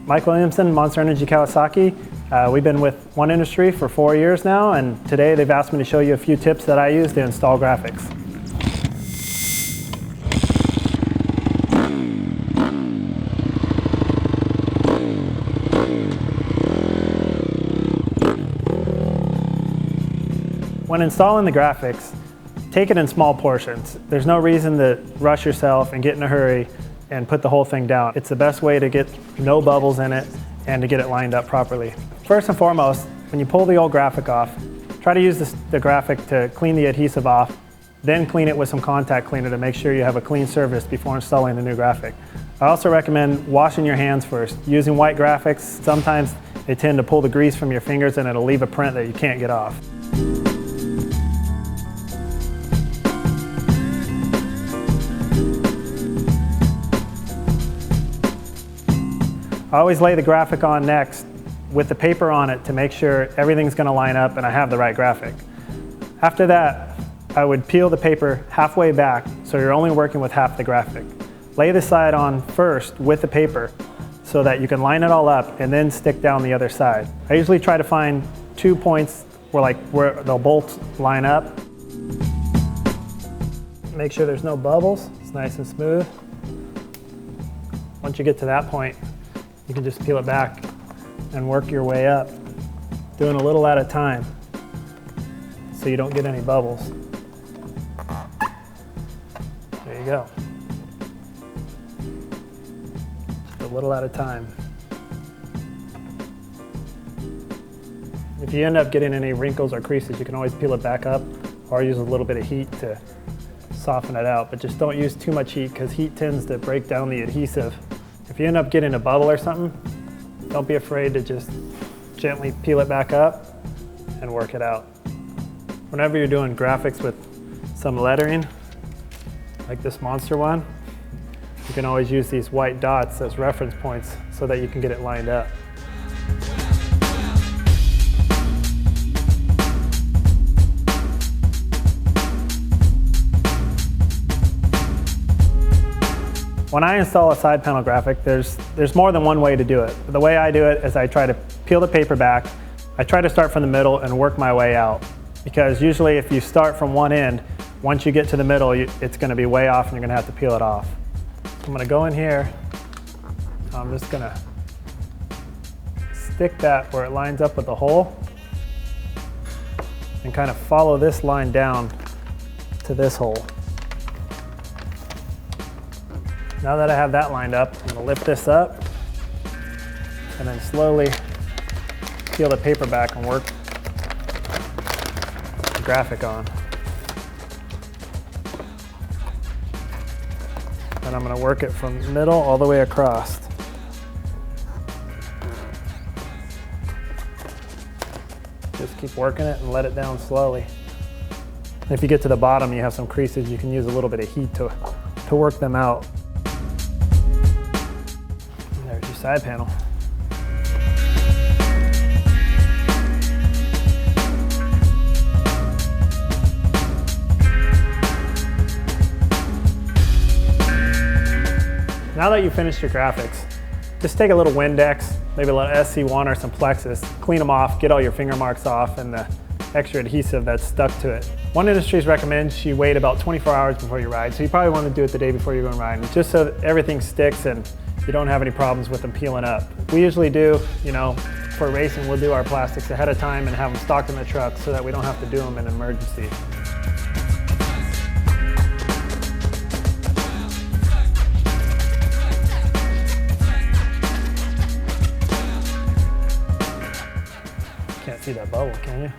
Mike Williamson, Monster Energy Kawasaki. We've been with One Industry for 4 years now, and today they've asked me to show you a few tips that I use to install graphics. When installing the graphics, take it in small portions. There's no reason to rush yourself and get in a hurry and put the whole thing down. It's the best way to get no bubbles in it and to get it lined up properly. First and foremost, when you pull the old graphic off, try to use the graphic to clean the adhesive off, then clean it with some contact cleaner to make sure you have a clean surface before installing the new graphic. I also recommend washing your hands first. Using white graphics, sometimes they tend to pull the grease from your fingers and it'll leave a print that you can't get off. I always lay the graphic on next with the paper on it to make sure everything's going to line up and I have the right graphic. After that, I would peel the paper halfway back so you're only working with half the graphic. Lay the side on first with the paper so that you can line it all up and then stick down the other side. I usually try to find 2 points where they'll both line up. Make sure there's no bubbles, it's nice and smooth. Once you get to that point, you can just peel it back and work your way up, doing a little at a time so you don't get any bubbles. There you go. Just a little at a time. If you end up getting any wrinkles or creases, you can always peel it back up or use a little bit of heat to soften it out, but just don't use too much heat because heat tends to break down the adhesive. If you end up getting a bubble or something, don't be afraid to just gently peel it back up and work it out. Whenever you're doing graphics with some lettering, like this Monster one, you can always use these white dots as reference points so that you can get it lined up. When I install a side panel graphic, there's more than one way to do it. The way I do it is I try to peel the paper back. I try to start from the middle and work my way out. Because usually if you start from one end, once you get to the middle, it's going to be way off and you're going to have to peel it off. I'm going to go in here. I'm just going to stick that where it lines up with the hole and kind of follow this line down to this hole. Now that I have that lined up, I'm going to lift this up and then slowly peel the paper back and work the graphic on. And I'm going to work it from the middle all the way across. Just keep working it and let it down slowly. And if you get to the bottom, you have some creases, you can use a little bit of heat to work them out. There's your side panel. Now that you've finished your graphics, just take a little Windex, maybe a little SC1 or some Plexus, clean them off, get all your finger marks off and the extra adhesive that's stuck to it. One Industries recommends you wait about 24 hours before you ride, so you probably want to do it the day before you're going riding, just so that everything sticks and you don't have any problems with them peeling up. We usually do, for racing, we'll do our plastics ahead of time and have them stocked in the truck so that we don't have to do them in an emergency. Can't see that bubble, can you?